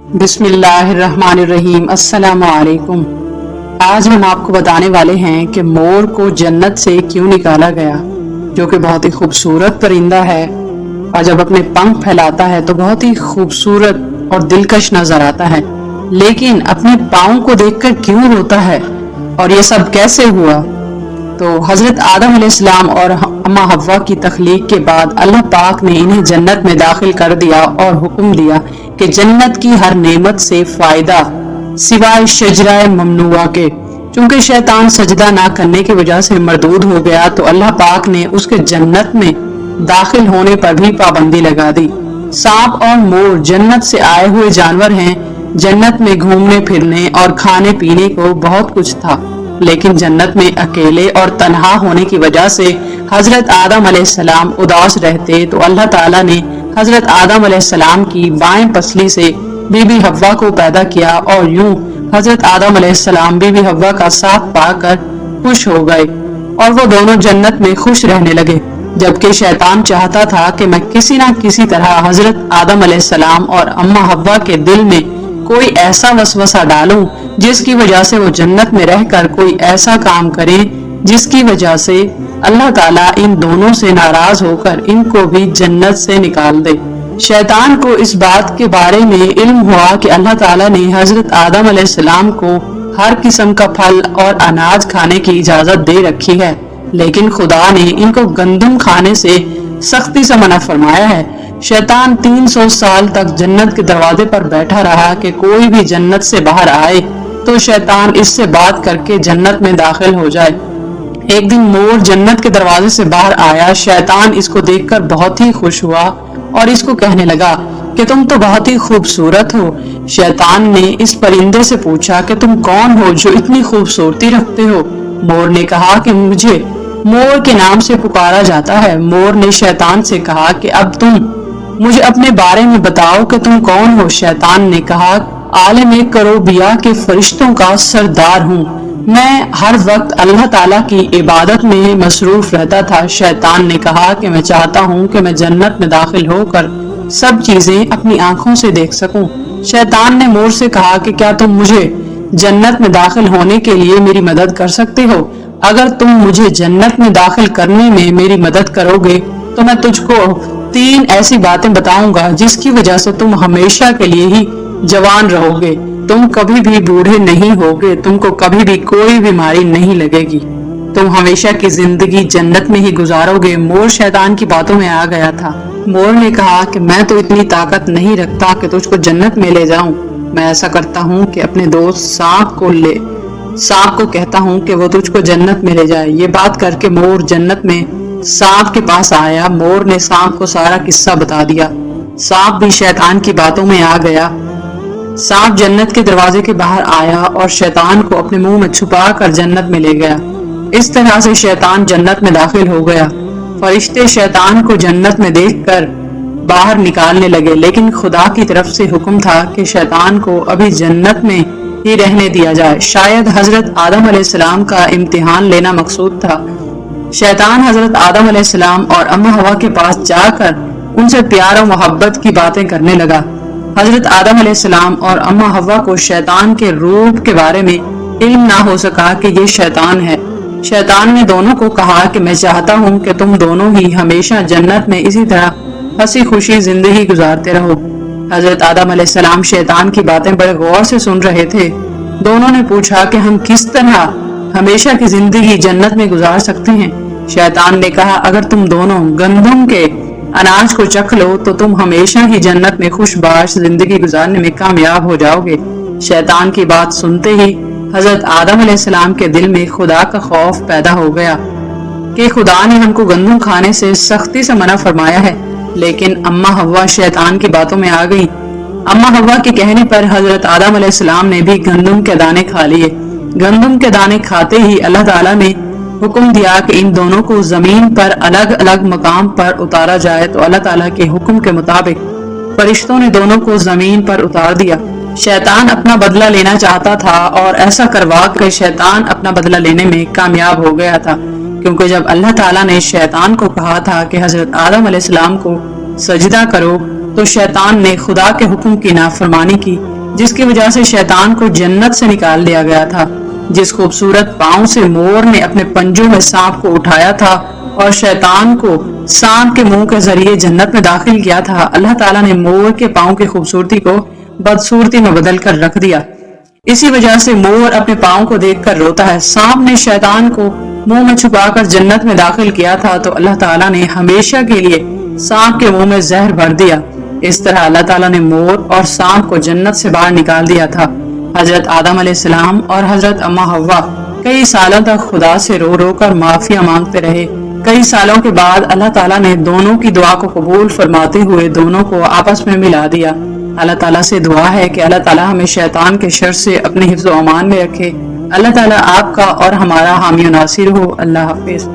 बिस्मिल्लाहिर्रहमानिर्रहीम। अस्सलाम वालेकुम। आज हम आपको बताने वाले हैं कि मोर को जन्नत से क्यों निकाला गया, जो कि बहुत ही खूबसूरत परिंदा है और जब अपने पंख फैलाता है तो बहुत ही खूबसूरत और दिलकश नजर आता है, लेकिन अपने पाँव को देखकर क्यों रोता है और ये सब कैसे हुआ। तो हजरत आदम अलैहिस्सलाम और अम्मा हव्वा की तख्लीक के बाद अल्लाह पाक ने इन्हें जन्नत में दाखिल कर दिया और हुक्म दिया कि जन्नत की हर नेमत से फायदा सिवाय शजरा ममनुआ के। चूंकि शैतान सजदा ना करने की वजह से मरदूद हो गया तो अल्लाह पाक ने उसके जन्नत में दाखिल होने पर भी पाबंदी लगा दी। सांप और मोर जन्नत से आए हुए जानवर हैं। जन्नत में घूमने फिरने और खाने पीने को बहुत कुछ था, लेकिन जन्नत में अकेले और तन्हा होने की वजह से हजरत आदम अलैहिस्सलाम उदास रहते तो अल्लाह ताला ने हजरत आदम अलैहिस्सलाम की बाएं पसली से बीबी हव्वा को पैदा किया और यूं हजरत आदम अलैहिस्सलाम बीबी हव्वा का साथ पाकर खुश हो गए और वो दोनों जन्नत में खुश रहने लगे। जबकि शैतान चाहता था कि मैं किसी न किसी तरह हजरत आदम अलैहिस्सलाम और अम्मा हव्वा के दिल में कोई ऐसा वसवसा डालूं जिसकी वजह से वो जन्नत में रहकर कोई ऐसा काम करें जिसकी वजह से अल्लाह ताला इन दोनों से नाराज होकर इनको भी जन्नत से निकाल दे। शैतान को इस बात के बारे में इल्म हुआ कि अल्लाह ताला ने हजरत आदम अलैहिस्सलाम को हर किस्म का फल और अनाज खाने की इजाजत दे रखी है, लेकिन खुदा ने इनको गंदम खाने से सख्ती से मना फरमाया है। शैतान 300 साल तक जन्नत के दरवाजे पर बैठा रहा कि कोई भी जन्नत से बाहर आए तो शैतान इससे बात करके जन्नत में दाखिल हो जाए। एक दिन मोर जन्नत के दरवाजे से बाहर आया। शैतान इसको देखकर बहुत ही खुश हुआ और इसको कहने लगा कि तुम तो बहुत ही खूबसूरत हो। शैतान ने इस परिंदे से पूछा कि तुम कौन हो जो इतनी खूबसूरती रखते हो। मोर ने कहा कि मुझे मोर के नाम से पुकारा जाता है। मोर ने शैतान से कहा कि अब तुम मुझे अपने बारे में बताओ कि तुम कौन हो। शैतान ने कहा आलम करोबिया के फरिश्तों का सरदार हूँ। मैं हर वक्त अल्लाह ताला की इबादत में मसरूफ रहता था। शैतान ने कहा कि मैं चाहता हूँ कि मैं जन्नत में दाखिल होकर सब चीजें अपनी आंखों से देख सकूं। शैतान ने मोर से कहा कि क्या तुम मुझे जन्नत में दाखिल होने के लिए मेरी मदद कर सकते हो। अगर तुम मुझे जन्नत में दाखिल करने में मेरी मदद करोगे तो मैं तुझको 3 ऐसी बातें बताऊंगा जिसकी वजह से तुम हमेशा के लिए ही जवान रहोगे। तुम कभी भी बूढ़े नहीं होगे, तुमको कभी भी कोई बीमारी नहीं लगेगी, तुम हमेशा की जिंदगी जन्नत में ही गुजारोगे। मोर शैतान की बातों में आ गया था। मोर ने कहा कि मैं तो इतनी ताकत नहीं रखता कि तुझको जन्नत में ले जाऊं। मैं ऐसा करता हूं कि अपने दोस्त सांप को कहता हूं कि वो तुझको जन्नत में ले जाए। ये बात करके मोर जन्नत में सांप के पास आया। मोर ने सांप को सारा किस्सा बता दिया। सांप भी शैतान की बातों में आ गया। सांप जन्नत के दरवाजे के बाहर आया और शैतान को अपने मुंह में छुपा कर जन्नत में ले गया। इस तरह से शैतान जन्नत में दाखिल हो गया। फरिश्ते शैतान को जन्नत में देखकर बाहर निकालने लगे, लेकिन खुदा की तरफ से हुक्म था कि शैतान को अभी जन्नत में ही रहने दिया जाए। शायद हजरत आदम अलैहिस्सलाम का इम्तिहान लेना मकसूद था। शैतान हजरत आदम अलैहिस्सलाम और अम्मा हवा के पास जाकर उनसे प्यार और मोहब्बत की बातें करने लगा। हजरत आदम अलैहिस्सलाम और अम्मा हवा को शैतान के रूप के बारे में इल्म ना हो सका कि ये शैतान है। शैतान ने दोनों को कहा कि मैं चाहता हूँ कि तुम दोनों ही हमेशा जन्नत में इसी तरह हंसी खुशी जिंदगी गुजारते रहो। हजरत आदम अलैहिस्सलाम शैतान की बातें बड़े गौर से सुन रहे थे। दोनों ने पूछा कि हम किस तरह हमेशा की जिंदगी जन्नत में गुजार सकते हैं। शैतान ने कहा अगर तुम दोनों गंदम के अनाज को चख लो तो तुम हमेशा ही जन्नत में खुशबाश जिंदगी गुजारने में कामयाब हो जाओगे। शैतान की बात सुनते ही हजरत आदम अलैहिस्सलाम के दिल में खुदा का खौफ पैदा हो गया कि खुदा ने हमको गंदम खाने से सख्ती से मना फरमाया है। लेकिन अम्मा हव्वा शैतान की बातों में आ गई। अम्मा हव्वा के कहने पर हजरत आदम अलैहिस्सलाम ने भी गंदम के दाने खा लिए। गंदम के दाने खाते ही अल्लाह ताला ने हुक्म दिया कि इन दोनों को जमीन पर अलग अलग मकाम पर उतारा जाए। तो अल्लाह ताला के हुक्म के मुताबिक फरिश्तों ने दोनों को जमीन पर उतार दिया। शैतान अपना बदला लेना चाहता था और ऐसा करवा कर शैतान अपना बदला लेने में कामयाब हो गया था, क्योंकि जब अल्लाह ताला ने शैतान को कहा था कि हजरत आदम अलैहिस्सलाम को सजदा करो तो शैतान ने खुदा के हुक्म की नाफरमानी की। جس کی وجہ سے شیطان کو جنت سے نکال دیا گیا تھا۔ جس خوبصورت پاؤں سے مور نے اپنے پنجوں میں سانپ کو اٹھایا تھا اور شیطان کو سانپ کے منہ کے ذریعے جنت میں داخل کیا تھا، اللہ تعالیٰ نے مور کے پاؤں کی خوبصورتی کو بدصورتی میں بدل کر رکھ دیا۔ اسی وجہ سے مور اپنے پاؤں کو دیکھ کر روتا ہے۔ سانپ نے شیطان کو منہ میں چھپا کر جنت میں داخل کیا تھا تو اللہ تعالیٰ نے ہمیشہ کے لیے سانپ کے منہ میں زہر بھر دیا۔ اس طرح اللہ تعالیٰ نے مور اور سانپ کو جنت سے باہر نکال دیا تھا۔ حضرت آدم علیہ السلام اور حضرت اماں حوا کئی سالوں تک خدا سے رو رو کر معافیا مانگتے رہے۔ کئی سالوں کے بعد اللہ تعالیٰ نے دونوں کی دعا کو قبول فرماتے ہوئے دونوں کو آپس میں ملا دیا۔ اللہ تعالیٰ سے دعا ہے کہ اللہ تعالیٰ ہمیں شیطان کے شر سے اپنے حفظ و امان میں رکھے۔ اللہ تعالیٰ آپ کا اور ہمارا حامی و ناصر ہو۔ اللہ حافظ۔